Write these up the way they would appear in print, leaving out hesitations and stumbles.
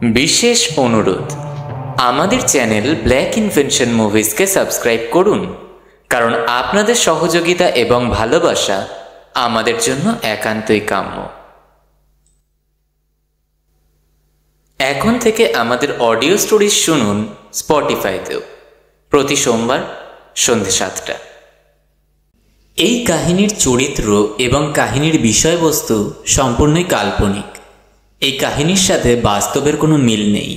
বিশেষ অনুরোধ, আমাদের চ্যানেল ব্ল্যাক ইনভেনশন মুভিজকে সাবস্ক্রাইব করুন, কারণ আপনাদের সহযোগিতা এবং ভালোবাসা আমাদের জন্য একান্তই কাম্য। এখন থেকে আমাদের অডিও স্টোরিজ শুনুন স্পটিফাইতেও, প্রতি সোমবার সন্ধ্যে 7টা। এই কাহিনীর চরিত্র এবং কাহিনীর বিষয়বস্তু সম্পূর্ণই কাল্পনিক। এই কাহিনীর সাথে বাস্তবের কোনো মিল নেই।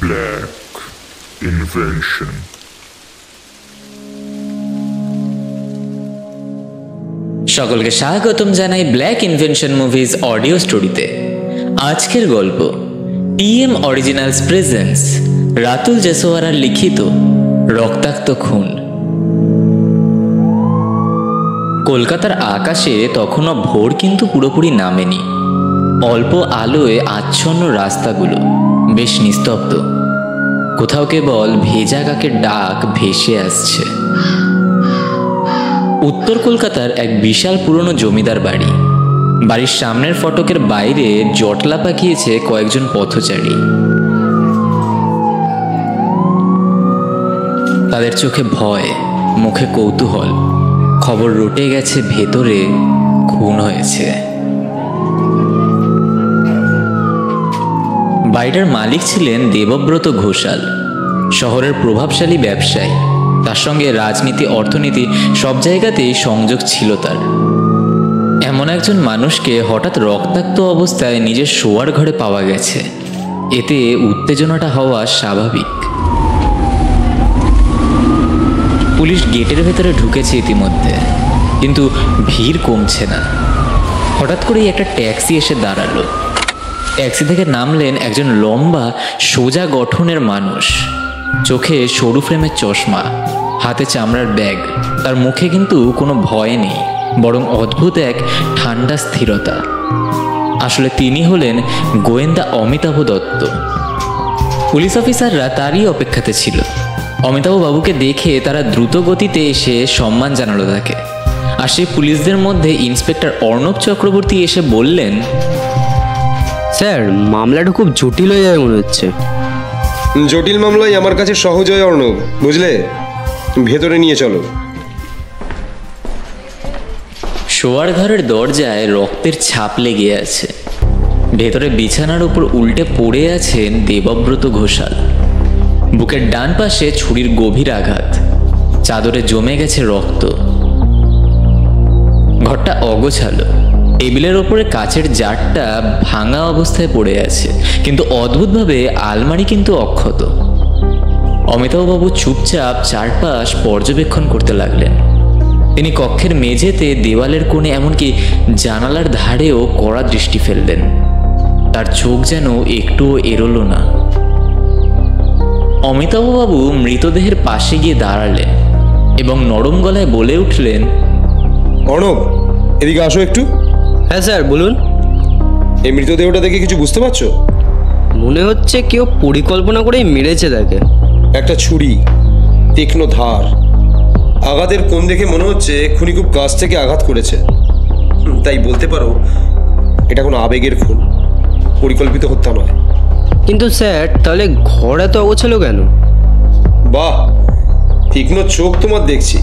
Black invention. সকলকে স্বাগতম জানাই ব্ল্যাক ইনভেনশন মুভিজ অডিও স্টোরিতে। আজকের গল্প টিএম অরিজিনালস প্রেজেন্স রাতুল জেসওয়ারার লিখিত রক্তাক্ত খুন। কলকাতার আকাশে তখনও ভোর কিন্তু পুরোপুরি নামেনি। অল্প আলোয় আচ্ছন্ন রাস্তাগুলো বেশ নিস্তব্ধ। কোথাও কেবল ভেজা কাকের ডাক ভেসে আসছে। উত্তর কলকাতার এক বিশাল পুরনো জমিদার বাড়ি। বাড়ির সামনের ফটকের বাইরে জটলা পাকিয়েছে কয়েকজন পথচারী। তাদের চোখে ভয়, মুখে কৌতূহল। খবর রটে গেছে ভেতরে খুন হয়েছে। বাড়িটার মালিক ছিলেন দেবব্রত ঘোষাল, শহরের প্রভাবশালী ব্যবসায়ী। তার সঙ্গে রাজনীতি, অর্থনীতি সব জায়গাতেই সংযোগ ছিল তার। এমন একজন মানুষকে হঠাৎ রক্তাক্ত অবস্থায় নিজের শোয়ার ঘরে পাওয়া গেছে, এতে উত্তেজনাটা হওয়া স্বাভাবিক। পুলিশ গেটের ভেতরে ঢুকেছে ইতিমধ্যে, কিন্তু ভিড় কমছে না। হঠাৎ করেই একটা ট্যাক্সি এসে দাঁড়ালো। ট্যাক্সি থেকে নামলেন একজন লম্বা সোজা গঠনের মানুষ, চোখে সরু ফ্রেমের চশমা, হাতে চামড়ার ব্যাগ। তার মুখে কিন্তু কোনো ভয় নেই, বরং অদ্ভুত এক ঠান্ডা স্থিরতা। আসলে তিনি হলেন গোয়েন্দা অমিতাভ দত্ত। পুলিশ অফিসাররা তারই অপেক্ষাতে ছিল। অমিতাভ বাবুকে দেখে তারা দ্রুত গতিতে এসে সম্মান জানালো তাকে। আর সেই পুলিশদের মধ্যে ইন্সপেক্টর অর্ণব চক্রবর্তী এসে বললেন, স্যার, মামলাটা খুব জটিল হয়ে যায় মনে হচ্ছে। জটিল মামলাই আমার কাছে সহজ হয় অর্ণব, বুঝলে? ভেতরে নিয়ে চলো। শোয়ার ঘরের দরজায় রক্তের ছাপ লেগে আছে। ভেতরে বিছানার উপর উল্টে পড়ে আছেন দেবব্রত ঘোষাল। বুকের ডান পাশে ছুরির গভীর আঘাত, চাদরে জমে গেছে রক্ত। ঘরটা অগোছালো। টেবিলের ওপরে কাচের জারটা ভাঙা অবস্থায় পড়ে আছে, কিন্তু অদ্ভুতভাবে আলমারি কিন্তু অক্ষত। অমিতাভবাবু চুপচাপ চারপাশ পর্যবেক্ষণ করতে লাগলেন। তিনি কক্ষের মেঝেতে, দেওয়ালের কোণে, এমনকি জানালার ধারেও কড়া দৃষ্টি ফেললেন। তার চোখ যেন একটুও এড়োলো না। অমিতাভবাবু মৃতদেহের পাশে গিয়ে দাঁড়ালেন এবং নরম গলায় বলে উঠলেন, অর্ণব, এদিকে আসো একটু। হ্যাঁ স্যার, বলুন। এই মৃতদেহটা দেখে কিছু বুঝতে পারছো? মনে হচ্ছে কেউ পরিকল্পনা করেই মেরেছে তাকে। একটা ছুরি, তীক্ষ্ণ ধার। আঘাতের কোণ দেখে মনে হচ্ছে খুনি খুব কাছ থেকে আঘাত করেছে। তাই বলতে পারো এটা কোনো আবেগের খুন, পরিকল্পিত হত্যা নয়। কিন্তু স্যার, তাহলে ঘর এত অগোছালো কেন? বাহ, তীক্ষ্ণ চোখ তোমার দেখছি।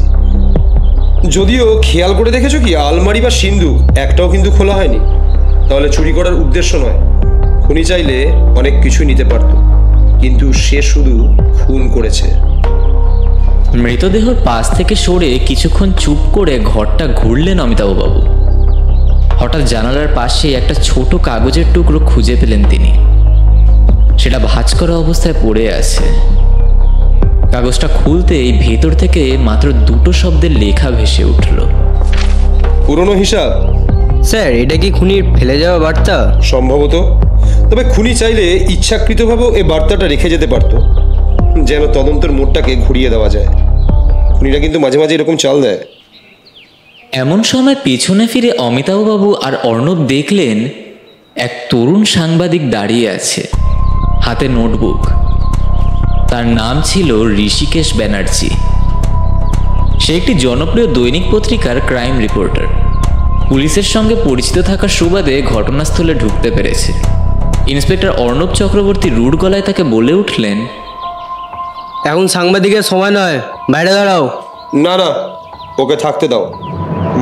যদিও খেয়াল করে দেখেছো কি, আলমারি বা সিন্ধুক একটাও কিন্তু খোলা হয়নি। তাহলে চুরি করার উদ্দেশ্য নয়। খুনি চাইলে অনেক কিছু নিতে পারত, কিন্তু সে শুধু খুন করেছে। মৃতদেহর পাশ থেকে সরে কিছুক্ষণ চুপ করে ঘরটা ঘুরলেন অমিতাভবাবু। হঠাৎ জানালার পাশে একটা ছোট কাগজের টুকরো খুঁজে পেলেন তিনি। সেটা ভাঁজ করা অবস্থায় পড়ে আছে। কাগজটা খুলতেই ভেতর থেকে মাত্র দুটো শব্দের লেখা ভেসে উঠল। পুরনো হিসাব। স্যার, এটা কি খুনির ফেলে যাওয়া বার্তা? সম্ভবত। তবে খুনি চাইলে ইচ্ছাকৃতভাবেও এই বার্তাটা রেখে যেতে পারত, যেন তদন্তের মোড়টাকে ঘুরিয়ে দেওয়া যায়। খুনিরা কিন্তু মাঝে মাঝে এরকম চাল দেয়। এমন সময় পেছনে ফিরে অমিতাভবাবু আর অর্ণব দেখলেন এক তরুণ সাংবাদিক দাঁড়িয়ে আছে, হাতে নোটবুক। তার নাম ছিল ঋষিকেশ ব্যানার্জি। সে একটি জনপ্রিয় দৈনিক পত্রিকার ক্রাইম রিপোর্টার। পুলিশের সঙ্গে পরিচিত থাকার সুবাদে ঘটনাস্থলে ঢুকতে পেরেছে। ইন্সপেক্টর অর্ণব চক্রবর্তী রুড গলায় তাকে বলে উঠলেন, এখন সাংবাদিকের সময় নয়, বাইরে দাঁড়াও। না না, ওকে থাকতে দাও,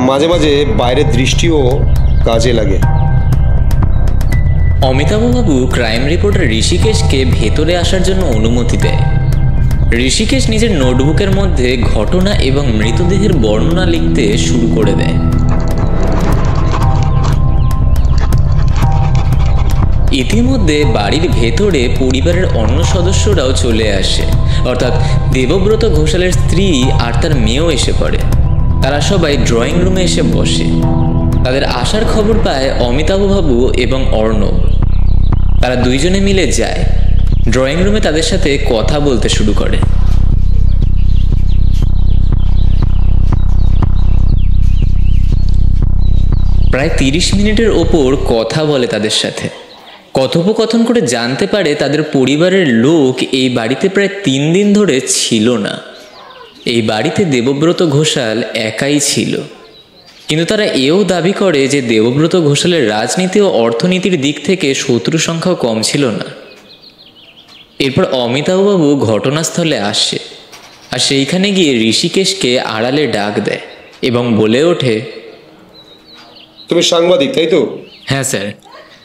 মাঝে মাঝে বাইরের দৃষ্টিও কাজে লাগে। অমিতাভবাবু ক্রাইম রিপোর্টার ঋষিকেশকে ভেতরে আসার জন্য অনুমতি দেয়। ঋষিকেশ নিজের নোটবুকের মধ্যে ঘটনা এবং মৃতদেহের বর্ণনা লিখতে শুরু করে দেয়। ইতিমধ্যে বাড়ির ভেতরে পরিবারের অন্য সদস্যরাও চলে আসে, অর্থাৎ দেবব্রত ঘোষালের স্ত্রী আর তার মেয়েও এসে পড়ে। তারা সবাই ড্রয়িং রুমে এসে বসে। তাদের আসার খবর পায় অমিতাভবাবু এবং অর্ণব। তারা দুইজনে মিলে যায়, ড্রয়িং রুমে তাদের সাথে কথা বলতে শুরু করে। প্রায় 30 মিনিটের ওপর কথা বলে তাদের সাথে। কথোপকথন করে জানতে পারে তাদের পরিবারের লোক এই বাড়িতে প্রায় 3 দিন ধরে ছিল না। এই বাড়িতে দেবব্রত ঘোষাল একাই ছিল। কিন্তু তারা এও দাবি করে যে দেবব্রত ঘোষালের রাজনীতি ও অর্থনীতির দিক থেকে শত্রু সংখ্যাও কম ছিল না। এরপর অমিতাভবাবু ঘটনাস্থলে আসে আর সেইখানে গিয়ে ঋষিকেশকে আড়ালে ডাক দেয় এবং বলে ওঠে, তুমি সাংবাদিক তাই তো? হ্যাঁ স্যার,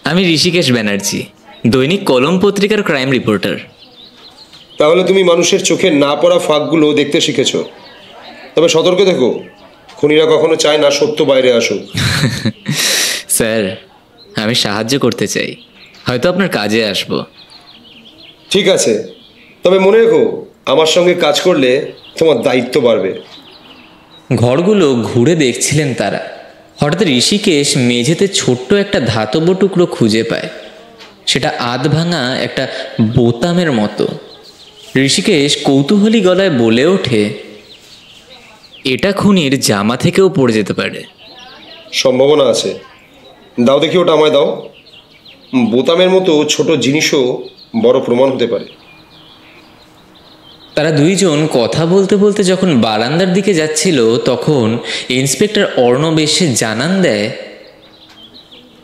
আমি ঋষিকেশ ব্যানার্জি, দৈনিক কলম পত্রিকার ক্রাইম রিপোর্টার। তাহলে তুমি মানুষের চোখে না পড়া ফাঁকগুলো দেখতে শিখেছো। তবে সতর্ক থেকো, খুনিরা কখনো চায় না সত্য বাইরে আসুক। স্যার, আমি সাহায্য করতে চাই, হয়তো আপনার কাজে আসব। ঠিক আছে, তবে মনে রেখো আমার সঙ্গে কাজ করলে তোমার দায়িত্ব বাড়বে। ঘরগুলো ঘুরে দেখছিলেন তারা। হঠাৎ ঋষিকেশ মেঝেতে ছোট্ট একটা ধাতব টুকরো খুঁজে পায়। সেটা আধ ভাঙা একটা বোতামের মতো। ঋষিকেশ কৌতূহলী গলায় বলে ওঠে, এটা খুনির জামা থেকেও পড়ে যেতে পারে। সম্ভাবনা আছে। দাও দেখি, ওটা আমায় দাও। বোতামের মতো ছোট জিনিসও বড় প্রমাণ হতে পারে। তারা দুইজন কথা বলতে বলতে যখন বারান্দার দিকে যাচ্ছিল, তখন ইন্সপেক্টর অর্ণব এসে জানান দেয়,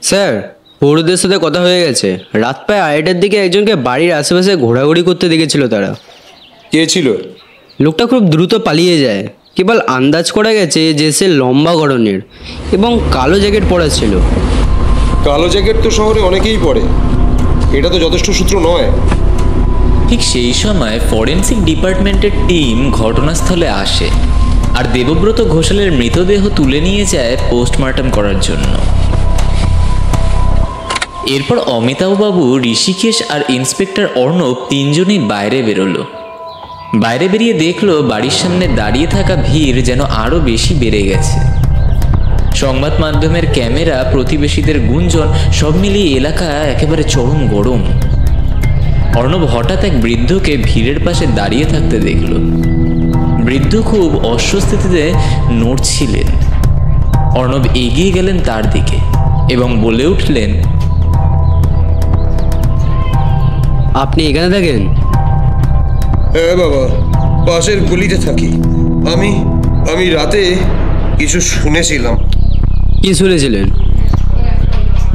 স্যার, পৌরদের সাথে কথা হয়ে গেছে। রাত প্রায় 2:30টার দিকে একজনকে বাড়ির আশেপাশে ঘোরাঘুরি করতে দেখেছিল তারা। কে ছিল? লোকটা খুব দ্রুত পালিয়ে যায়। কেবল আন্দাজ করা গেছে যে সে লম্বা গড়নের এবং কালো জ্যাকেট পরা ছিল। কালো জ্যাকেট তো শহরে অনেকেই পরে, এটা তো যথেষ্ট সূত্র নয়। ঠিক সেই সময় ফরেন্সিক ডিপার্টমেন্টের টিম ঘটনাস্থলে আসে আর দেবব্রত ঘোষালের মৃতদেহ তুলে নিয়ে যায় পোস্টমর্টম করার জন্য। এরপর অমিতাভবাবু, ঋষিকেশ আর ইন্সপেক্টর অর্ণব তিনজনই বাইরে বেরোলো। বাইরে বেরিয়ে দেখলো বাড়ির সামনে দাঁড়িয়ে থাকা ভিড় যেন আরও বেশি বেড়ে গেছে। সংবাদ মাধ্যমের ক্যামেরা, প্রতিবেশীদের গুঞ্জন, সব মিলিয়ে এলাকা একেবারে চরম গরম। অর্ণব হঠাৎ এক বৃদ্ধকে ভিড়ের পাশে দাঁড়িয়ে থাকতে দেখল। বৃদ্ধ খুব অস্বস্তিতে নড়ছিলেন। অর্ণব এগিয়ে গেলেন তার দিকে এবং বলে উঠলেন, আপনি এখানে থাকেন? হ্যাঁ বাবা, পাশের গলিতে থাকি। আমি রাতে কিছু শুনেছিলাম। কি শুনেছিলেন?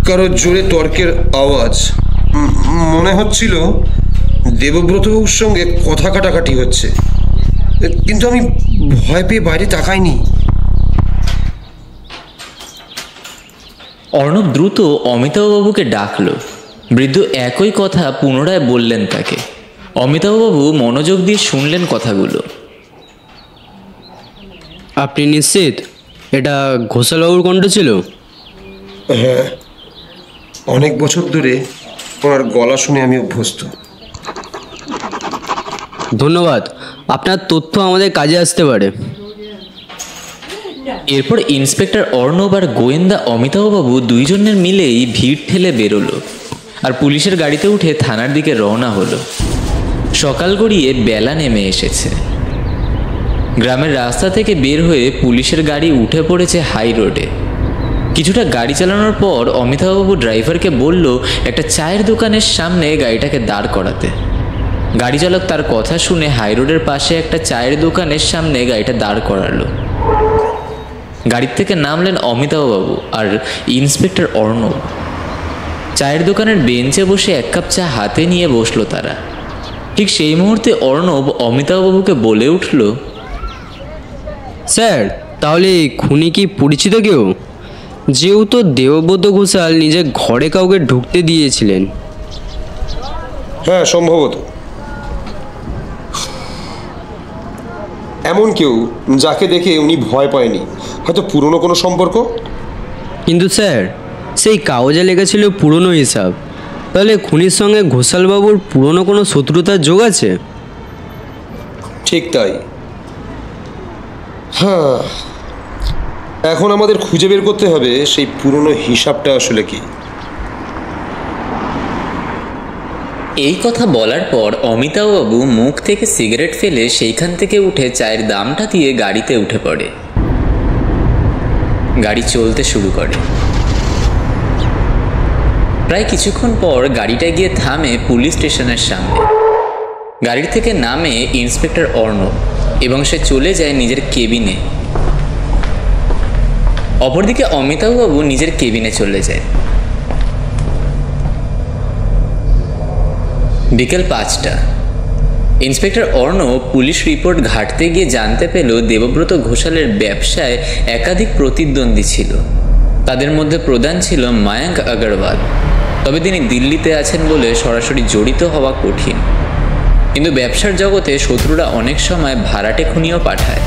কারো জোরে তর্কের আওয়াজ। মনে হচ্ছিল দেবব্রতবাবুর সঙ্গে কথা কাটাকাটি হচ্ছে, কিন্তু আমি ভয় পেয়ে বাইরে তাকাইনি। অর্ণব দ্রুত অমিতাভবাবুকে ডাকল। বৃদ্ধ একই কথা পুনরায় বললেন তাকে। অমিতাভবাবু মনোযোগ দিয়ে শুনলেন কথাগুলো। আপনি নিশ্চিত এটা ঘোষালবাবুর কণ্ঠ ছিল? হ্যাঁ, অনেক বছর ধরে ওনার গলা শুনে আমি অভ্যস্ত। ধন্যবাদ, আপনার তথ্য আমাদের কাজে আসতে পারে। এরপর ইন্সপেক্টর অর্ণব আর গোয়েন্দা অমিতাভবাবু দুইজনের মিলেই ভিড় ঠেলে বেরোলো আর পুলিশের গাড়িতে উঠে থানার দিকে রওনা হলো। সকাল গড়িয়ে বেলা নেমে এসেছে। গ্রামের রাস্তা থেকে বের হয়ে পুলিশের গাড়ি উঠে পড়েছে হাই রোডে। কিছুটা গাড়ি চালানোর পর অমিতাভবাবু ড্রাইভারকে বলল একটা চায়ের দোকানের সামনে গাড়িটাকে দাঁড় করাতে। গাড়ি চালক তার কথা শুনে হাইরোডের পাশে একটা চায়ের দোকানের সামনে গাড়িটা দাঁড় করালো। গাড়ির থেকে নামলেন অমিতাভবাবু আর ইন্সপেক্টর অর্ণব। চায়ের দোকানের বেঞ্চে বসে এক কাপ চা হাতে নিয়ে বসলো তারা। ঠিক সেই মুহূর্তে অর্ণব অমিতাভবাবুকে বলে উঠল, স্যার, তাহলে খুনি কি পরিচিত কেউ? যেহেতু দেবব্রত ঘোষাল নিজের ঘরে কাউকে ঢুকতে দিয়েছিলেন। হ্যাঁ, সম্ভবত এমন কেউ যাকে দেখে উনি ভয় পায়নি, হয়তো পুরনো কোনো সম্পর্ক। কিন্তু স্যার, সেই কাগজে লেখা ছিল পুরনো হিসাব। তাহলে খুনির সঙ্গে ঘোষালবাবুর পুরনো কোনো শত্রুতার যোগ আছে? ঠিক তাই। হ্যাঁ, এখন আমাদের খুঁজে বের করতে হবে সেই পুরনো হিসাবটা আসলে কি। এই কথা বলার পর অমিতাভবাবু মুখ থেকে সিগারেট ফেলে সেইখান থেকে উঠে চায়ের দামটা দিয়ে গাড়িতে উঠে পড়ে। গাড়ি চলতে শুরু করে। প্রায় কিছুক্ষণ পর গাড়িটা গিয়ে থামে পুলিশ স্টেশনের সামনে। গাড়ির থেকে নামে ইন্সপেক্টর অর্ণব এবং সে চলে যায় নিজের কেবিনে। অপরদিকে অমিতাভবাবু নিজের কেবিনে চলে যায়। বিকেল 5টা। ইন্সপেক্টর অর্ণব পুলিশ রিপোর্ট ঘাঁটতে গিয়ে জানতে পেল দেবব্রত ঘোষালের ব্যবসায় একাধিক প্রতিদ্বন্দ্বী ছিল। তাদের মধ্যে প্রধান ছিল মায়াঙ্ক আগরওয়াল। তবে তিনি দিল্লিতে আছেন বলে সরাসরি জড়িত হওয়া কঠিন। কিন্তু ব্যবসার জগতে শত্রুরা অনেক সময় ভাড়াটে খুনিও পাঠায়।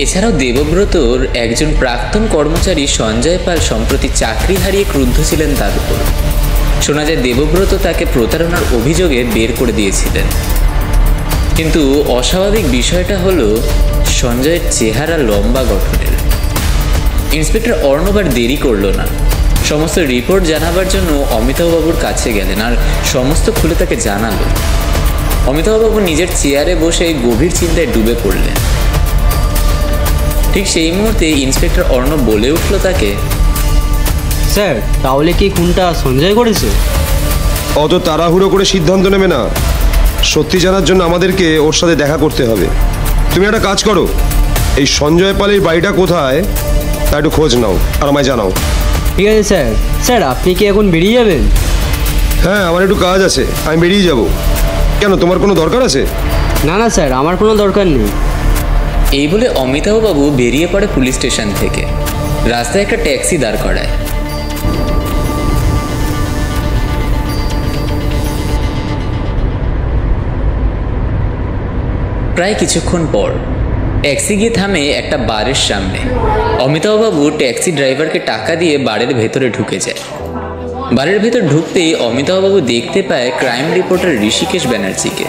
এছাড়াও দেবব্রতর একজন প্রাক্তন কর্মচারী সঞ্জয় পাল সম্প্রতি চাকরি হারিয়ে ক্রুদ্ধ ছিলেন তার উপর। শোনা যায় দেবব্রত তাকে প্রতারণার অভিযোগে বের করে দিয়েছিলেন। কিন্তু অস্বাভাবিক বিষয়টা হলো সঞ্জয়ের চেহারা লম্বা গঠনের। ইন্সপেক্টর অর্ণব আর দেরি করল না। সমস্ত রিপোর্ট জানাবার জন্য অমিতাভবাবুর কাছে গেলেন আর সমস্ত খুলে তাকে জানালো। অমিতাভবাবু নিজের চেয়ারে বসে গভীর চিন্তায় ডুবে পড়লেন। ঠিক সেই মুহূর্তে ইন্সপেক্টর অর্ণব বলে উঠল তাকে, স্যার, তাহলে কি খুনটা সঞ্জয় করেছে? অত তাড়াহুড়ো করে সিদ্ধান্ত নেবে না। সত্যি জানার জন্য আমাদেরকে ওর সাথে দেখা করতে হবে। তুমি একটা কাজ করো, এই সঞ্জয় পালের বাড়িটা কোথায় তা একটু খোঁজ নাও আর আমায় জানাও। ঠিক আছে স্যার। স্যার, আপনি কি এখন বেরিয়ে যাবেন? হ্যাঁ, আমার একটু কাজ আছে, আমি বেরিয়ে যাব। কেন, তোমার কোনো দরকার আছে? না না স্যার, আমার কোনো দরকার নেই। এই বলে অমিতাভবাবু বেরিয়ে পড়ে পুলিশ স্টেশন থেকে। রাস্তায় একটা ট্যাক্সি দাঁড় করায়। প্রায় কিছুক্ষণ পর ট্যাক্সি গিয়ে থামে একটা বারের সামনে। অমিতাভবাবু ট্যাক্সি ড্রাইভারকে টাকা দিয়ে বারের ভেতরে ঢুকে যায়। বারের ভেতর ঢুকতেই অমিতাভবাবু দেখতে পায় ক্রাইম রিপোর্টার ঋষিকেশ ব্যানার্জিকে।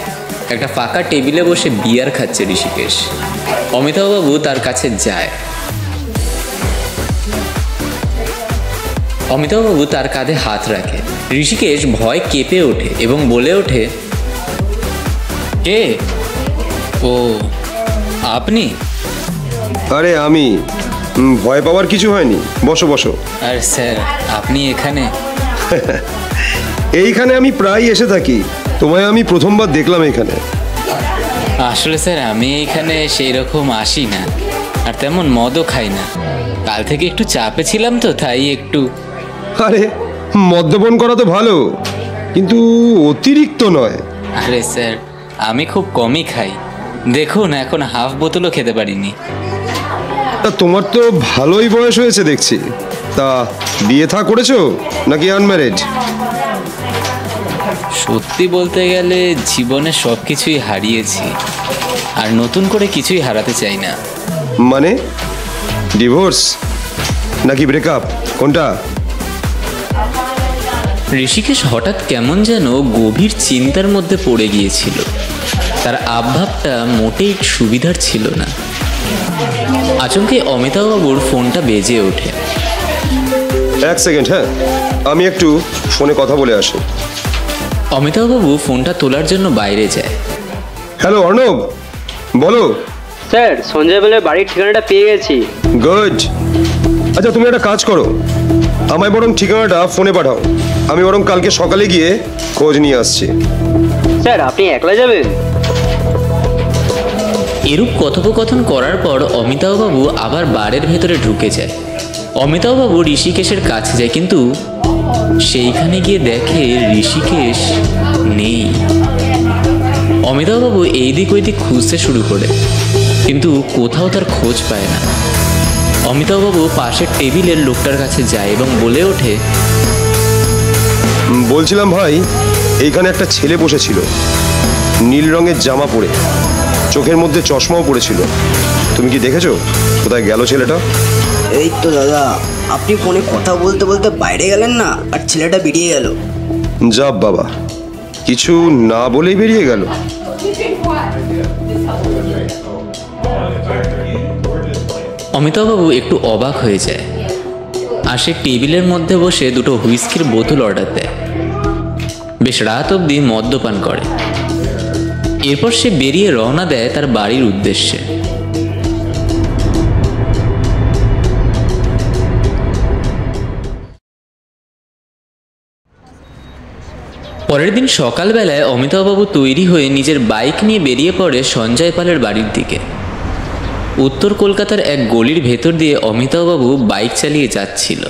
একটা ফাঁকা টেবিলে বসে বিয়ার খাচ্ছে ঋষিকেশ। অমিতাভবাবু তার কাছে যায়। অমিতাভবাবু তার কাঁধে হাত রাখে। ঋষিকেশ ভয় কেঁপে ওঠে এবং বলে ওঠে, কে? ও আপনি? আরে আমি, ভয় পাওয়ার কিছু হয়নি, বসো বসো। আর স্যার, আপনি এখানে? এইখানে আমি প্রায় এসে থাকি, তোমায় আমি প্রথমবার দেখলাম এখানে। আসলে স্যার, আমি এখানে সেই রকম আসি না, আর তেমন মদও খাই না। কাল থেকে একটু চাপে ছিলাম তো, তাই একটু। আরে, মদ্যপান করা তো ভালো, কিন্তু অতিরিক্ত নয়। আরে স্যার, আমি খুব কমই খাই। দেখুন, এখন হাফ বোতলও খেতে পারিনি। তা তোমার তো ভালোই বয়স হয়েছে দেখছি। তা বিয়ে থা করেছো নাকি আনম্যারিড? সত্যি বলতে গেলে জীবনে সব কিছুই হারিয়েছি, আর নতুন করে কিছুই হারাতে চাই না। মানে ডিভোর্স নাকি ব্রেকআপ, কোনটা? ঋষিকেশ হঠাৎ কেমন যেন গভীর চিন্তার মধ্যে পড়ে গিয়েছিল। তার আবভাবটা মোটেই সুবিধার ছিল না। আচমকে অমিতাভবাবুর ফোনটা বেজে ওঠে। এক সেকেন্ড, হ্যাঁ, আমি একটু ফোনে কথা বলে আসি। অমিতাভবাবু ফোনটা তোলার জন্য বাইরে যায়। হ্যালো অর্ণব, বলো। স্যার, সঞ্জয় বলে বাড়ির ঠিকানাটা পেয়ে গেছি। গুড। আচ্ছা, তুমি একটা কাজ করো, আমায় বরং ঠিকানাটা ফোনে পাঠাও। আমি বরং কালকে সকালে গিয়ে খোঁজ নিয়ে আসছি। স্যার আপনি একলা যাবেন? এরূপ কথোপকথন করার পর অমিতাভবাবু আবার বারের ভেতরে ঢুকে যায়। অমিতাভবাবু ঋষিকেশের কাছে যায়, কিন্তু সেইখানে গিয়ে দেখে ঋষিকেশ নেই। অমিতাভবাবু এই দিক ওই দিক খুঁজতে শুরু করে, কিন্তু কোথাও তার খোঁজ পায় না। অমিতাভবাবু পাশের টেবিলের লোকটার কাছে যায় এবং বলে ওঠে, বলছিলাম ভাই, এইখানে একটা ছেলে বসেছিল, নীল রঙের জামা পরে, চোখের মধ্যে চশমাও পড়েছিল। তুমি কি দেখেছো? কোথায় গেল ছেলেটা? এই তো দাদা, আপনি ফোনে কথা বলতে বলতে বাইরে গেলেন না, আর ছেলেটা বেরিয়ে গেল। যা বাবা, কিছু না বলেই বেরিয়ে গেল। অমিতাভবাবু একটু অবাক হয়ে যায়, আর সে টেবিলের মধ্যে বসে দুটো হুইস্কির বোতল অর্ডার দেয়। বেশ রাত অবধি মদ্যপান করে। এরপর সে বেরিয়ে রওনা দেয় তার বাড়ির উদ্দেশ্যে। পরের দিন সকালবেলায় অমিতাভবাবু তৈরি হয়ে নিজের বাইক নিয়ে বেরিয়ে পড়ে সঞ্জয় পালের বাড়ির দিকে। উত্তর কলকাতার এক গলির ভেতর দিয়ে অমিতাভবাবু বাইক চালিয়ে যাচ্ছিল।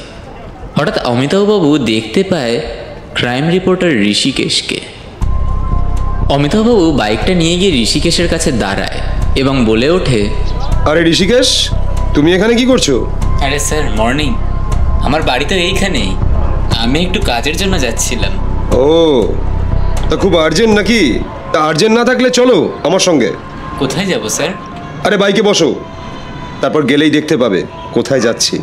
হঠাৎ অমিতাভবাবু দেখতে পায় ক্রাইম রিপোর্টার ঋষিকেশকে। অমিতাভবাবু বাইকটা নিয়ে গিয়ে ঋষিকেশের কাছে দাঁড়ায় এবং বলে ওঠে, আরে ঋষিকেশ, তুমি এখানে কি করছো? আরে স্যার, মর্নিং। আমার বাড়ি তো এইখানেই, আমি একটু কাজের জন্য যাচ্ছিলাম। ও, তা খুব আর্জেন্ট নাকি? তা আর্জেন্ট না থাকলে চলো আমার সঙ্গে। কোথায় যাব স্যার? আরে বাইকে বসো, তারপর গেলেই দেখতে পাবে কোথায় যাচ্ছি।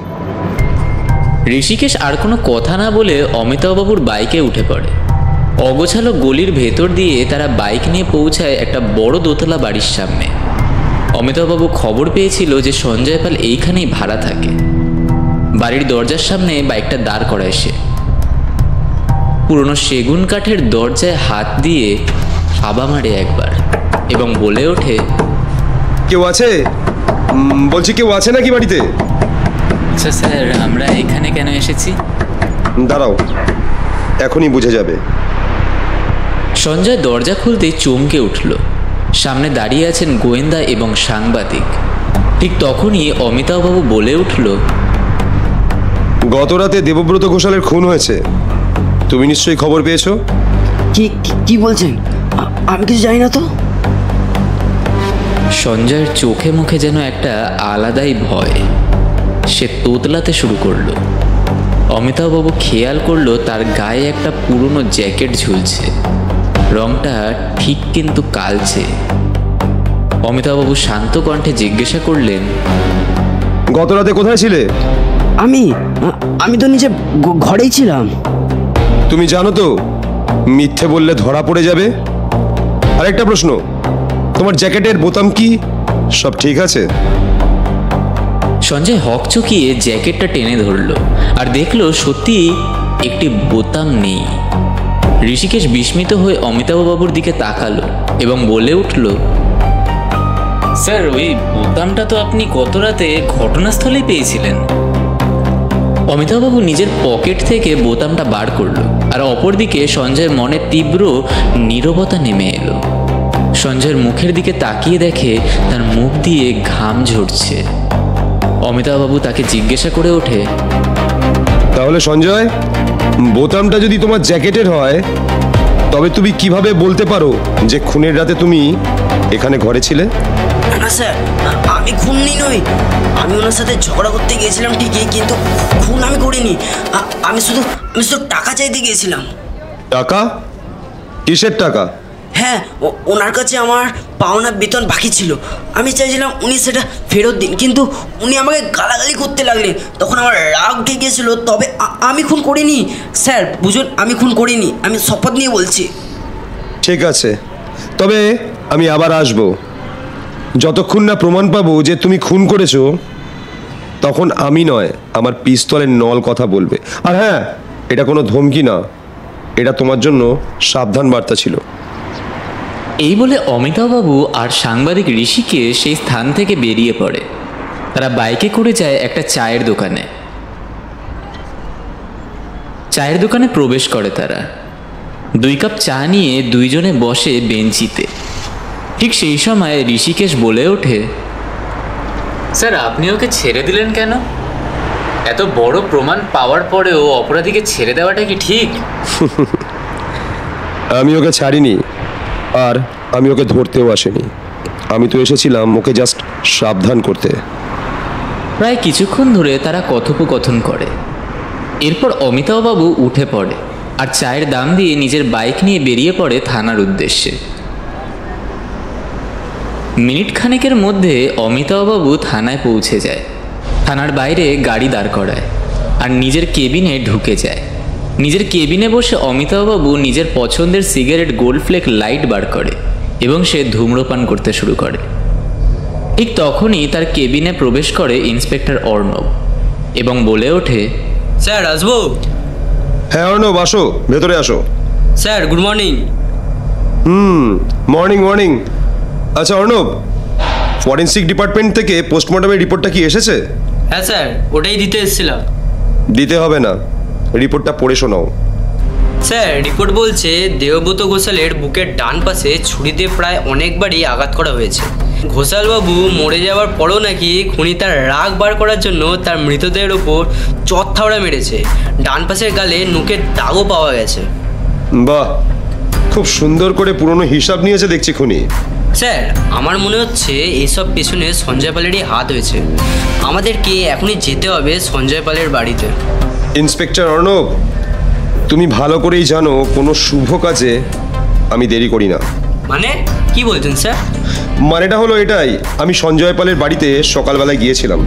ঋষিকেশ আর কোনো কথা না বলে অমিতাভবাবুর বাইকে উঠে পড়ে। অগোছালো গলির ভেতর দিয়ে তারা বাইক নিয়ে পৌঁছায় একটা বড় দোতলা বাড়ির সামনে। অমিতাভবাবু খবর পেয়েছিল যে সঞ্জয় পাল এইখানেই ভাড়া থাকে। বাড়ির দরজার সামনে বাইকটা দাঁড় করায় সে। পুরনো সেগুন কাঠের দরজায় হাত দিয়ে হাবা মারে একবার এবং বলে ওঠে, কেউ আছে? বলছি কেউ আছে নাকি বাড়িতে? আচ্ছা স্যার, আমরা এখানে কেন এসেছি? দাঁড়াও, এখনই বুঝে যাবে। সঞ্জয় দরজা খুলতেই চমকে উঠল। সামনে দাঁড়িয়ে আছেন গোয়েন্দা এবং সাংবাদিক। ঠিক তখনই অমিতাভবাবু বলে উঠল, গত রাতে দেবব্রত ঘোষালের খুন হয়েছে। তুমি নিশ্চয়ই খবর পেয়েছো? কি বলছেন? আমি কিছু জানি না তো। সঞ্জয়ের চোখে মুখে যেন একটা আলাদাই ভয়। সে তোতলাতে শুরু করলো। অমিতাভবাবু খেয়াল করলো তার গায়ে একটা পুরনো জ্যাকেট ঝুলছে। রংটা ঠিক কিন্তু কালচে। অমিতাভবাবু শান্ত কণ্ঠে জিজ্ঞাসা করলেন, গত রাতে কোথায় ছিলে? আমি তো নিচে ঘরেই ছিলাম। তুমি জানো তো মিথ্যে বললে ধরা পড়ে যাবে। আরেকটা প্রশ্ন, তোমার জ্যাকেটের বোতাম কি সব ঠিক আছে? সঞ্জয় হকচকিয়ে জ্যাকেটটা টেনে ধরলো আর দেখলো সত্যি একটি বোতাম নেই। ঋষিকেশ বিস্মিত হয়ে অমিতাভবাবুর দিকে তাকালো এবং বলে উঠল, স্যার, ওই বোতামটা তো আপনি গত রাতে ঘটনাস্থলেই পেয়েছিলেন। অমিতাভবাবু নিজের পকেট থেকে বোতামটা বার করলো, আর অপরদিকে সঞ্জয়ের মনে তীব্র নীরবতা নেমে এলো। সঞ্জয়ের মুখের দিকে তাকিয়ে দেখে তার মুখ দিয়ে ঘাম ঝরছে। অমিতাভবাবু তাকে জিজ্ঞাসা করে ওঠে, তাহলে সঞ্জয়, বোতামটা যদি তোমার জ্যাকেটের হয়, তবে তুমি কিভাবে বলতে পারো যে খুনের রাতে তুমি এখানে ঘরে ছিলে? না স্যার, আমি খুনি নই। আমি ওনার সাথে ঝগড়া করতে গিয়েছিলাম ঠিকই, কিন্তু খুন আমি করিনি। আমি শুধু টাকা চাইতে গিয়েছিলাম। টাকা? কিসের টাকা? হ্যাঁ, ওনার কাছে আমার পাওনা বেতন বাকি ছিল। আমি চাইছিলাম উনি সেটা ফেরত দিন, কিন্তু উনি আমাকে গালাগালি করতে লাগলেন। তখন আমার রাগ উঠে গিয়েছিল। তবে আমি খুন করিনি স্যার, বুঝুন, আমি খুন করিনি। আমি শপথ নিয়ে বলছি। ঠিক আছে, তবে আমি আবার আসব। যতক্ষণ না প্রমাণ পাবো যে তুমি খুন করেছো, তখন আমি নয়, আমার পিস্তলের নল কথা বলবে। আর হ্যাঁ, এটা কোনো ধমকি না, এটা তোমার জন্য সাবধান বার্তা ছিল। এই বলে অমিতাভবাবু আর সাংবাদিক ঋষিকে সেই স্থান থেকে বেরিয়ে পড়ে। তারা বাইকে করে যায় একটা চায়ের দোকানে। চায়ের দোকানে প্রবেশ করে তারা। 2 কাপ চা নিয়ে দুইজনে বসে বেঞ্চিতে। ঠিক সেই সময় ঋষিকেশ বলে ওঠে, স্যার আপনি ওকে ছেড়ে দিলেন কেন? এত বড় প্রমাণ পাওয়ার পরেও অপরাধীকে ছেড়ে দেওয়াটা কি ঠিক? আমি ওকে ছাড়িনি, আর আমি ওকে ধরতেও আসিনি। আমি তো এসেছিলাম ওকে জাস্ট সাবধান করতে। প্রায় কিছুক্ষণ ধরে তারা কথোপকথন করে। এরপর অমিতাভবাবু উঠে পড়ে আর চায়ের দাম দিয়ে নিজের বাইক নিয়ে বেরিয়ে পড়ে থানার উদ্দেশ্যে। মিনিট খানেকের মধ্যে অমিতাভবাবু থানায় পৌঁছে যায়। থানার বাইরে গাড়ি দাঁড় করায় আর নিজের কেবিনে ঢুকে যায়। নিজের কেবিনে বসে অমিতাভবাবু নিজের পছন্দের সিগারেট গোল্ড ফ্লেক লাইট বার করে এবং সে ধূম্রপান করতে শুরু করে। ঠিক তখনই তার কেবিনে প্রবেশ করে ইন্সপেক্টর অর্ণব এবং বলে ওঠে, স্যার আসবো? হ্যাঁ অর্ণব, আসো, ভেতরে আসো। Sir good morning. Morning morning. আচ্ছা অর্ণব, ফরেন্সিক ডিপার্টমেন্ট থেকে পোস্টমর্টমের রিপোর্টটা কি এসেছে? হ্যাঁ স্যার, ওটাই দিতে এসেছিলাম। দিতে হবে না, রিপোর্টটা পড়ে শোনাও। স্যার রিপোর্ট বলছে দেবব্রত ঘোষালের বুকের ডান পাশে ছুরি দিয়ে প্রায় অনেকবারই আঘাত করা হয়েছে। ঘোষালবাবু মরে যাওয়ার পরও নাকি খুনি তার রাগ বার করার জন্য তার মৃতদেহের ওপর চত্থাওড়া মেরেছে। ডান পাশের গালে নুকের দাগও পাওয়া গেছে। বাহ, খুব সুন্দর করে পুরনো হিসাব নিয়েছে দেখছি খুনি। স্যার আমার মনে হচ্ছে এইসব পেছনে সঞ্জয় পালেরই হাত হয়েছে। আমাদেরকে এখনই যেতে হবে সঞ্জয় পালের বাড়িতে। ইন্সপেক্টর অর্ণব, তুমি ভালো করেই জানো কোনো শুভ কাজে আমি দেরি করি না। মানে কি বলছেন স্যার? মানেটা হলো এটাই, আমি সঞ্জয় পালের বাড়িতে সকালবেলায় গিয়েছিলাম।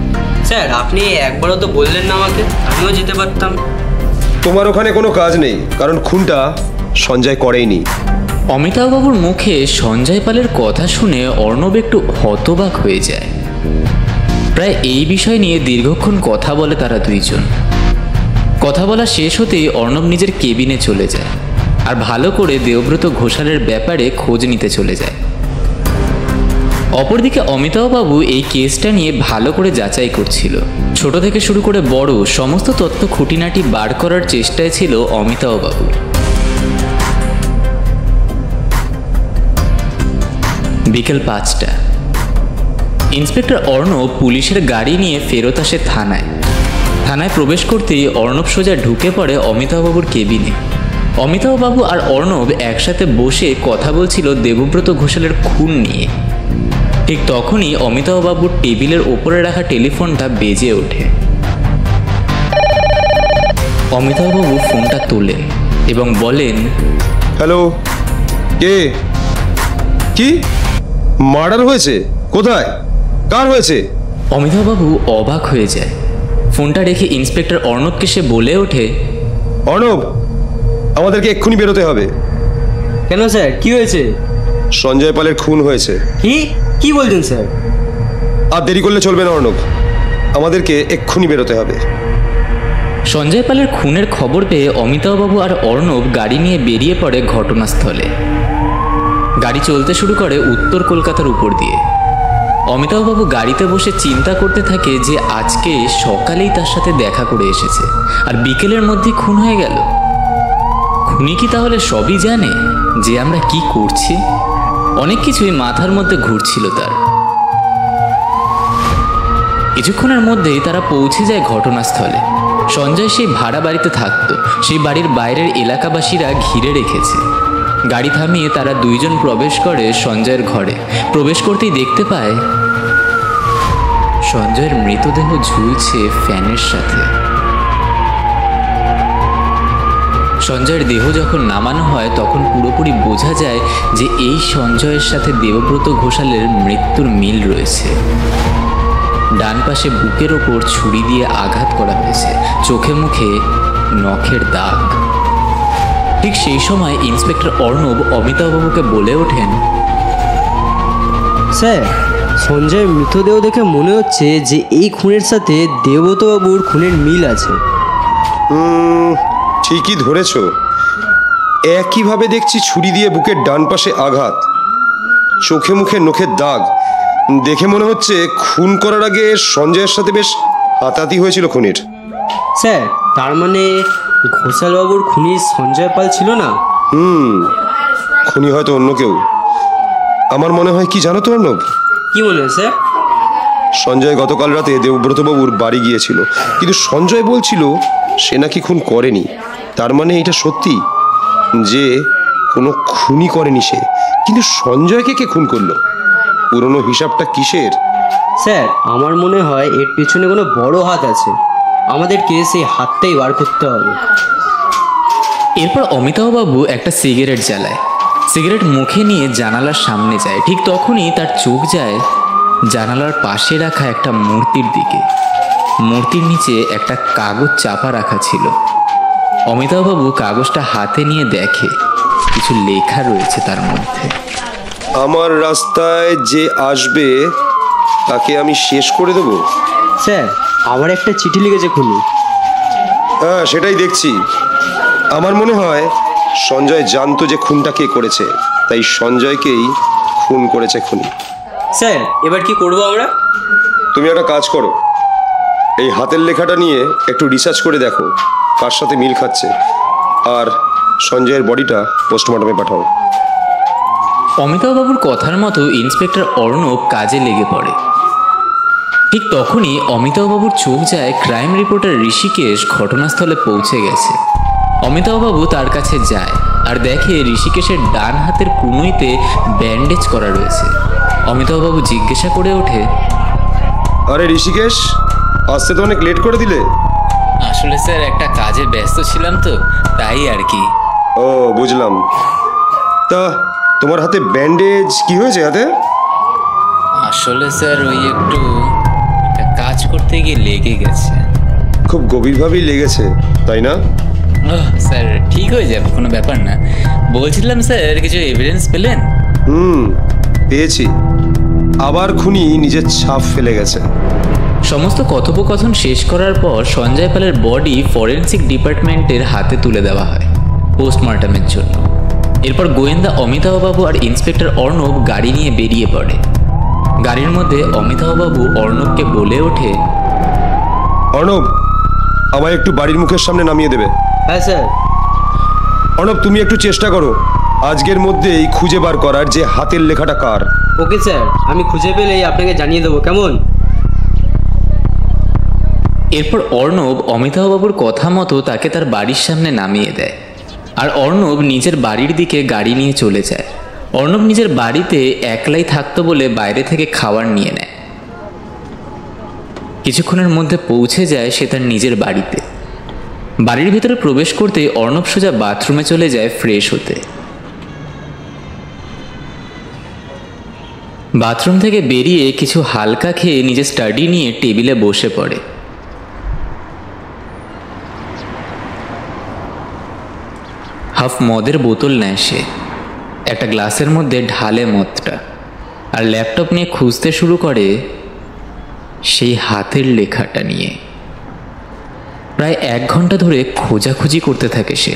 স্যার আপনি একবারও তো বললেন না আমাকে, আমিও যেতে পারতাম। তোমার ওখানে কোনো কাজ নেই, কারণ খুনটা সঞ্জয় করেইনি। অমিতাভবাবুর মুখে সঞ্জয় পালের কথা শুনে অর্ণব একটু হতবাক হয়ে যায়। প্রায় এই বিষয় নিয়ে দীর্ঘক্ষণ কথা বলে তারা দুইজন। কথা বলা শেষ হতেই অর্ণব নিজের কেবিনে চলে যায় আর ভালো করে দেবব্রত ঘোষালের ব্যাপারে খোঁজ নিতে চলে যায়। অপরদিকে অমিতাভবাবু এই কেসটা নিয়ে ভালো করে যাচাই করছিল। ছোট থেকে শুরু করে বড় সমস্ত তথ্য খুঁটিনাটি বার করার চেষ্টায় ছিল অমিতাভবাবু। বিকেল 5টা। ইন্সপেক্টর অর্ণব পুলিশের গাড়ি নিয়ে ফেরত আসে থানায়। থানায় প্রবেশ করতেই অর্ণব সোজা ঢুকে পড়ে অমিতাভবাবুর কেবিনে। অমিতাভবাবু আর অর্ণব একসাথে বসে কথা বলছিল দেবব্রত ঘোষালের খুন নিয়ে। ঠিক তখনই অমিতাভবাবুর টেবিলের ওপরে রাখা টেলিফোনটা বেজে ওঠে। অমিতাভবাবু ফোনটা তোলেন এবং বলেন, হ্যালো, কে? কি মার্ডার হয়েছে? কোথায়? কার হয়েছে? অমিতাভবাবু অবাক হয়ে যায়। ফোনটা রেখে ইন্সপেক্টর অর্ণবকে সে বলে ওঠে, অর্ণব, আমাদেরকে এক্ষুনি বেরোতে হবে। কেন স্যার, কি হয়েছে? সঞ্জয় পালের খুন হয়েছে। কি বলছেন স্যার? আর দেরি করলে চলবে না অর্ণব, আমাদেরকে এক্ষুনি বেরোতে হবে। সঞ্জয় পালের খুনের খবর পেয়ে অমিতাভবাবু আর অর্ণব গাড়ি নিয়ে বেরিয়ে পড়ে ঘটনাস্থলে। গাড়ি চলতে শুরু করে উত্তর কলকাতার উপর দিয়ে। অমিতাভবাবু গাড়িতে বসে চিন্তা করতে থাকে যে আজকে সকালেই তার সাথে দেখা করে এসেছে আর বিকেলের মধ্যে খুন হয়ে গেল। খুনি কি তাহলে সবই জানে যে আমরা কি করছি? অনেক কিছুই মাথার মধ্যে ঘুরছিল তার। কিছুক্ষণের মধ্যেই তারা পৌঁছে যায় ঘটনাস্থলে। সঞ্জয় সেই ভাড়া বাড়িতে থাকতো। সেই বাড়ির বাইরের এলাকাবাসীরা ঘিরে রেখেছে। গাড়ি থামিয়ে তারা দুইজন প্রবেশ করে সঞ্জয়ের ঘরে। প্রবেশ করতেই দেখতে পায় সঞ্জয়ের মৃতদেহ ঝুলছে ফ্যানের সাথে। সঞ্জয়ের দেহ যখন নামানো হয় তখন পুরোপুরি বোঝা যায় যে এই সঞ্জয়ের সাথে দেবব্রত ঘোষালের মৃত্যুর মিল রয়েছে। ডান পাশে বুকের ওপর ছুরি দিয়ে আঘাত করা হয়েছে, চোখে মুখে নখের দাগ। ঠিক সেই সময় ইন্সপেক্টর অর্ণব অমিতাভবাবুকে বলে ওঠেন, স্যার সঞ্জয়ের মৃতদেহ দেখে মনে হচ্ছে যে এই খুনের সাথে দেবব্রতবাবুর খুনের মিল আছে। ঠিকই ধরেছ, একইভাবে দেখছি ছুরি দিয়ে বুকের ডান পাশে আঘাত, চোখে মুখে নখের দাগ। দেখে মনে হচ্ছে খুন করার আগে সঞ্জয়ের সাথে বেশ হাতাহাতি হয়েছিল খুনির। স্যার তার মানে ঘোষালবাবুর খুনি সঞ্জয় পাল ছিল না? খুনি হয়তো অন্য কেউ। আমার মনে হয় কি জানো তো অর্ণব, কি মনে হয় স্যার? সঞ্জয় গতকাল রাতে দেবব্রতবাবুর বাড়ি গিয়েছিল, কিন্তু সঞ্জয় বলছিল সে নাকি খুন করেনি। তার মানে এটা সত্যি যে কোনো খুনই করেনি সে, কিন্তু সঞ্জয়কে কে খুন করলো? পুরনো হিসাবটা কিসের? স্যার আমার মনে হয় এর পেছনে কোনো বড় হাত আছে, আমাদেরকে সেই হাতটাই বার করতে হবে। এরপর অমিতাভবাবু একটা সিগারেট জ্বালায়, সিগারেট মুখে নিয়ে জানালার সামনে যায়। ঠিক তখনই তার চোখ যায় জানালার পাশে রাখা একটা মূর্তির দিকে। মূর্তির নিচে একটা কাগজ চাপা রাখা ছিল। অমিতাভবাবু কাগজটা হাতে নিয়ে দেখে কিছু লেখা রয়েছে তার মধ্যে। আমার রাস্তায় যে আসবে তাকে আমি শেষ করে দেব। স্যার আবার একটা চিঠি লিখেছে খুনি। হ্যাঁ, সেটাই দেখছি। আমার মনে হয় সঞ্জয় জানতো যে খুনটা কে করেছে, তাই সঞ্জয়কেই খুন করেছে খুনি। স্যার এবার কি করব আমরা? তুমি একটা কাজ করো, এই হাতের লেখাটা নিয়ে একটু রিসার্চ করে দেখো কার সাথে মিল খাচ্ছে, আর সঞ্জয়ের বডিটা পোস্টমর্টমে পাঠাও। অমিতাভবাবুর কথার মতো ইন্সপেক্টর অর্ণব কাজে লেগে পড়ে। ঠিক তখনই অমিতাভবাবুর চোখ যায় ক্রাইম রিপোর্টার ঋষিকেশ ঘটনাস্থলে পৌঁছে গেছে। অমিতাভবাবু তার কাছে যায় আর দেখে ঋষিকেশের ডান হাতের কনুইতে ব্যান্ডেজ করা রয়েছে। অমিতাভবাবু জিজ্ঞাসা করে ওঠে, আরে ঋষিকেশ, আসতে তো অনেক লেট করে দিলে। আসলে স্যার একটা কাজে ব্যস্ত ছিলাম তো, তাই আর কি। ও বুঝলাম। তা তোমার হাতে ব্যান্ডেজ কি হয়েছে হাতে? আসলে স্যার ওই একটু একটা কাজ করতে গিয়ে লেগে গেছে। খুব গভীরভাবেই লেগেছে, তাই না? স্যার ঠিক হয়ে যাবে, কোনো ব্যাপার না। বলছিলাম স্যার কিছু এভিডেন্স পেলেন? পেয়েছি। আবার খুনি নিজের ছাপ ফেলে গেছে। সমস্ত কথোপকথন শেষ করার পর সঞ্জয় পালের বডি ফরেনসিক ডিপার্টমেন্টের হাতে তুলে দেওয়া হয় পোস্টমর্টমের জন্য। এরপর গোয়েন্দা অমিতাভবাবু আর ইন্সপেক্টর অর্ণব গাড়ি নিয়ে বেরিয়ে পড়ে। গাড়ির মধ্যে অমিতাভবাবু অর্ণবকে বলে ওঠে, অর্ণব, আমায় একটু বাড়ির মুখের সামনে নামিয়ে দেবে? হ্যাঁ স্যার। অর্ণব, তুমি একটু চেষ্টা করো আজকের মধ্যেই খুঁজে বার করার যে হাতের লেখাটা কার। ওকে স্যার, আমি খুঁজে পেলেই আপনাকে জানিয়ে দেবো, কেমন? এরপর অর্ণব অমিতাভবাবুর কথা মতো তাকে তার বাড়ির সামনে নামিয়ে দেয়, আর অর্ণব নিজের বাড়ির দিকে গাড়ি নিয়ে চলে যায়। অর্ণব নিজের বাড়িতে একলাই থাকতো বলে বাইরে থেকে খাবার নিয়ে নেয়। কিছুক্ষণের মধ্যে পৌঁছে যায় সে তার নিজের বাড়িতে। বাড়ির ভিতরে প্রবেশ করতে অর্ণব সোজা বাথরুমে চলে যায় ফ্রেশ হতে। বাথরুম থেকে বেরিয়ে কিছু হালকা খেয়ে নিজের স্টাডি নিয়ে টেবিলে বসে পড়ে। হাফ মদের বোতল নেয় সে, একটা গ্লাসের মধ্যে ঢালে মদটা, আর ল্যাপটপ নিয়ে খুঁজতে শুরু করে সেই হাতের লেখাটা নিয়ে। প্রায় 1 ঘন্টা ধরে খোঁজাখুঁজি করতে থাকে সে।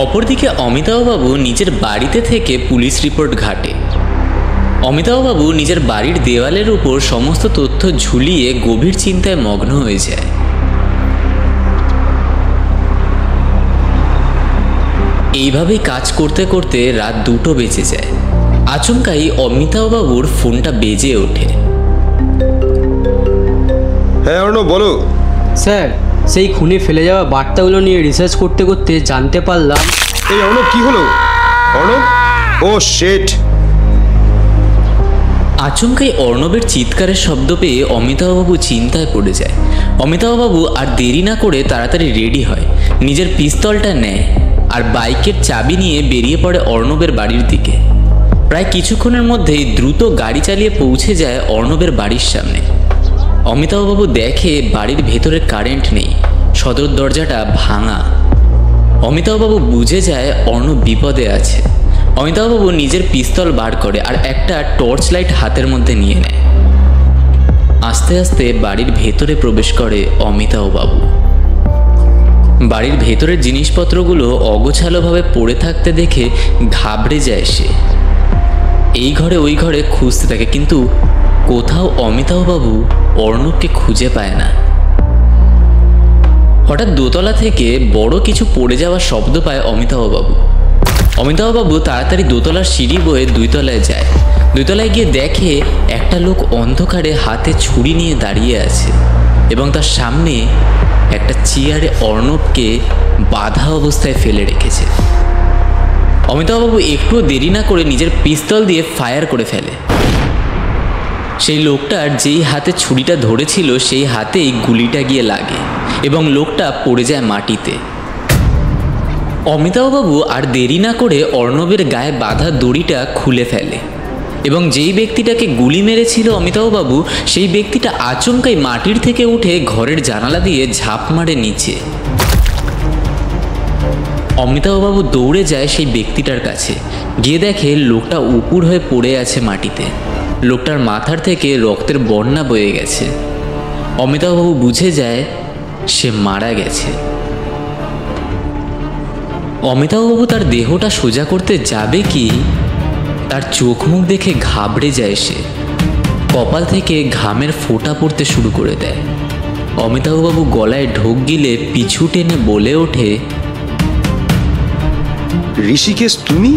অপরদিকে অমিতাভবাবু নিজের বাড়িতে থেকে পুলিশ রিপোর্ট ঘাটে। অমিতাভবাবু নিজের বাড়ির দেওয়ালের উপর সমস্ত তথ্য ঝুলিয়ে গভীর চিন্তায় মগ্ন হয়ে যায়। এইভাবেই কাজ করতে করতে রাত 2টো বেজে যায়। আচমকাই অমিতাভবাবুর ফোনটা বেজে ওঠে। হ্যাঁ অর্ণব, বলো। স্যার সেই খুনে ফেলে যাওয়া বার্তাগুলো নিয়ে রিসার্চ করতে করতে জানতে পারলাম। এই অর্ণব, কি হলো? অর্ণব, ও শেট। আচমকাই অর্ণবের চিৎকারের শব্দ পেয়ে অমিতাভবাবু চিন্তায় পড়ে যায়। অমিতাভবাবু আর দেরি না করে তাড়াতাড়ি রেডি হয়, নিজের পিস্তলটা নেয় আর বাইকের চাবি নিয়ে বেরিয়ে পড়ে অর্ণবের বাড়ির দিকে। প্রায় কিছুক্ষণের মধ্যেই দ্রুত গাড়ি চালিয়ে পৌঁছে যায় অর্ণবের বাড়ির সামনে। অমিতাভবাবু দেখে বাড়ির ভেতরে কারেন্ট নেই, সদর দরজাটা ভাঙা। অমিতাভবাবু বুঝে যায় অর্ণব বিপদে আছে। অমিতাভবাবু নিজের পিস্তল বার করে আর একটা টর্চ লাইট হাতের মধ্যে নিয়ে নেয়। আস্তে আস্তে বাড়ির ভেতরে প্রবেশ করে অমিতাভবাবু। বাড়ির ভেতরের জিনিসপত্রগুলো অগোছালোভাবে পড়ে থাকতে দেখে ঘাবড়ে যায় সে। এই ঘরে ওই ঘরে খুঁজতে থাকে, কিন্তু কোথাও অমিতাভবাবু অর্ণবকে খুঁজে পায় না। হঠাৎ দোতলা থেকে বড় কিছু পড়ে যাওয়ার শব্দ পায় অমিতাভবাবু। অমিতাভবাবু তাড়াতাড়ি দোতলার সিঁড়ি বয়ে 2 তলায় যায়। 2 তলায় গিয়ে দেখে একটা লোক অন্ধকারে হাতে ছুরি নিয়ে দাঁড়িয়ে আছে এবং তার সামনে একটা চেয়ারে অর্ণবকে বাঁধা অবস্থায় ফেলে রেখেছে। অমিতাভবাবু একটুও দেরি না করে নিজের পিস্তল দিয়ে ফায়ার করে ফেলে। সেই লোকটার যেই হাতে ছুরিটা ধরেছিল সেই হাতেই গুলিটা গিয়ে লাগে এবং লোকটা পড়ে যায় মাটিতে। অমিতাভবাবু আর দেরি না করে অর্ণবের গায়ে বাঁধা দড়িটা খুলে ফেলে এবং যেই ব্যক্তিটাকে গুলি মেরেছিল অমিতাভবাবু, সেই ব্যক্তিটা আচমকাই মাটির থেকে উঠে ঘরের জানালা দিয়ে ঝাঁপ মারে নিচে। অমিতাভবাবু দৌড়ে যায় সেই ব্যক্তিটার কাছে, গিয়ে দেখে লোকটা উপুর হয়ে পড়ে আছে মাটিতে। লোকটার মাথার থেকে রক্তের বন্যা বয়ে গেছে। অমিতাভবাবু বুঝে যায় সে মারা গেছে। অমিতাভবাবু তার দেহটা সোজা করতে যাবে কি, তার চোখ মুখ দেখে ঘাবড়ে যায় সে। কপাল থেকে ঘামের ফোঁটা পড়তে শুরু করে দেয়। অমিতাভবাবু গলায় ঢোক গিলে পিছু টেনে বলে ওঠে, ঋষিকেশ তুমি?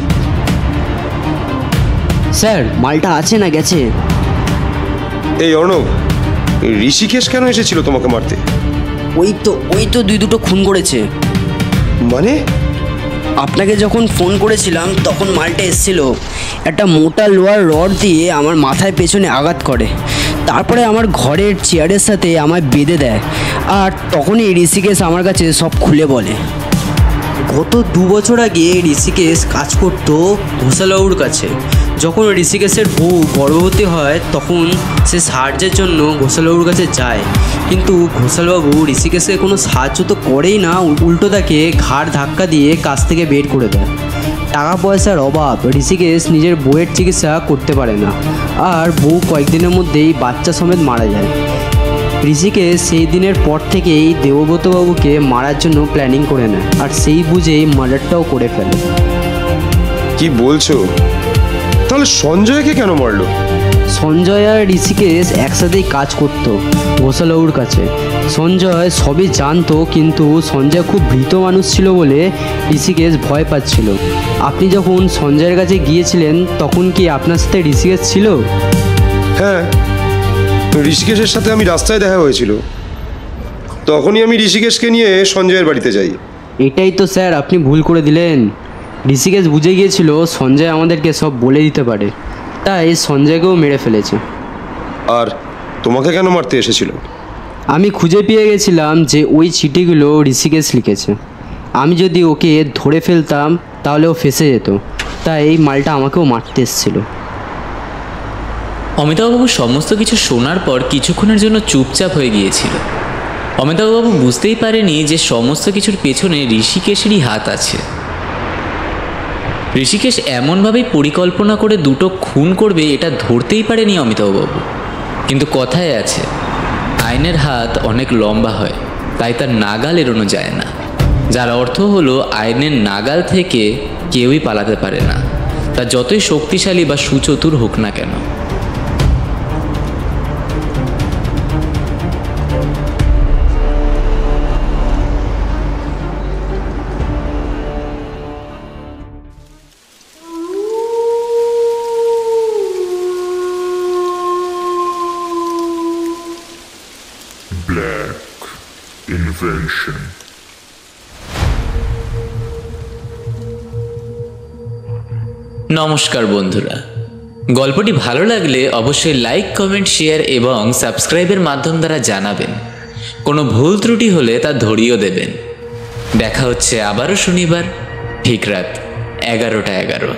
স্যার, মালটা আছে না গেছে? এই অর্ণব, ঋষিকেশ কেন এসেছিল তোমাকে মারতে? ওই তো 2 খুন করেছে। মানে? আপনাকে যখন ফোন করেছিলাম তখন মালটা এসেছিল, একটা মোটা লোহার রড দিয়ে আমার মাথায় পেছনে আঘাত করে, তারপরে আমার ঘরের চেয়ারের সাথে আমায় বেঁধে দেয়, আর তখনই ঋষিকেশ আমার কাছে সব খুলে বলে। গত 2 বছর আগে ঋষিকেশ কাজ করতো ঘোষালবাবুর কাছে। যখন ঋষিকেশের বউ গর্ভবতী হয় তখন সে সাহায্যের জন্য ঘোষালবাবুর কাছে যায়, কিন্তু ঘোষালবাবু ঋষিকেশকে কোনো সাহায্য তো করেই না, উল্টো তাকে ঘাড় ধাক্কা দিয়ে কাজ থেকে বের করে দেয়। টাকা পয়সার অভাব, ঋষিকেশ নিজের বউয়ের চিকিৎসা করতে পারে না, আর বউ কয়েকদিনের মধ্যেই বাচ্চা সমেত মারা যায়। ঋষিকেশ সেই দিনের পর থেকেই দেবব্রতবাবুকে মারার জন্য প্ল্যানিং করে নেয়, আর সেই বুঝেই মার্ডারটাও করে ফেলে। কি বলছো? তাহলে সঞ্জয়কে কেন মারলো? সঞ্জয় আর ঋষিকেশ একসাথেই কাজ করতো ঘোষালবাবুর কাছে। সঞ্জয় সবই জানতো, কিন্তু সঞ্জয় খুব ভীত মানুষ ছিল বলে ঋষিকেশ ভয় পাচ্ছিল। আপনি যখন সঞ্জয়ের কাছে গিয়েছিলেন তখন কি আপনার সাথে ঋষিকেশ ছিল? হ্যাঁ, ঋষিকেশের সাথে আমি রাস্তায় দেখা হয়েছিল। তখনই আমি ঋষিকেশকে নিয়ে সঞ্জয়ের বাড়িতে যাই। এটাই তো স্যার আপনি ভুল করে দিলেন। ঋষিকেশ বুঝে গিয়েছিল সঞ্জয় আমাদেরকে সব বলে দিতে পারে, তাই সঞ্জয়কেও মেরে ফেলেছে। আর তোমাকে কেন মারতে এসেছিল? আমি খুঁজে পেয়ে গেছিলাম যে ওই চিঠিগুলো ঋষিকেশ লিখেছে। আমি যদি ওকে ধরে ফেলতাম তাহলে ও ফেঁসে যেত, তাই এই মালটা আমাকেও মারতে এসেছিল। অমিতাভবাবু সমস্ত কিছু শোনার পর কিছুক্ষণের জন্য চুপচাপ হয়ে গিয়েছিল। অমিতাভবাবু বুঝতেই পারেনি যে সমস্ত কিছুর পেছনে ঋষিকেশেরই হাত আছে। ঋষিকেশ এমনভাবেই পরিকল্পনা করে 2 খুন করবে এটা ধরতেই পারেনি অমিতাভবাবু। কিন্তু কথায় আছে, আইনের হাত অনেক লম্বা হয়, তাই তার নাগাল এড়ানো যায় না। যার অর্থ হলো আইনের নাগাল থেকে কেউই পালাতে পারে না, তা যতই শক্তিশালী বা সুচতুর হোক না কেন। Black Invention. নমস্কার বন্ধুরা, গল্পটি ভালো লাগলে অবশ্যই লাইক, কমেন্ট, শেয়ার এবং সাবস্ক্রাইবের মাধ্যম দ্বারা জানাবেন। কোনো ভুল ত্রুটি হলে তা ধরিয়ে দেবেন। দেখা হচ্ছে আবারও শনিবার ঠিক রাত 11টা 11।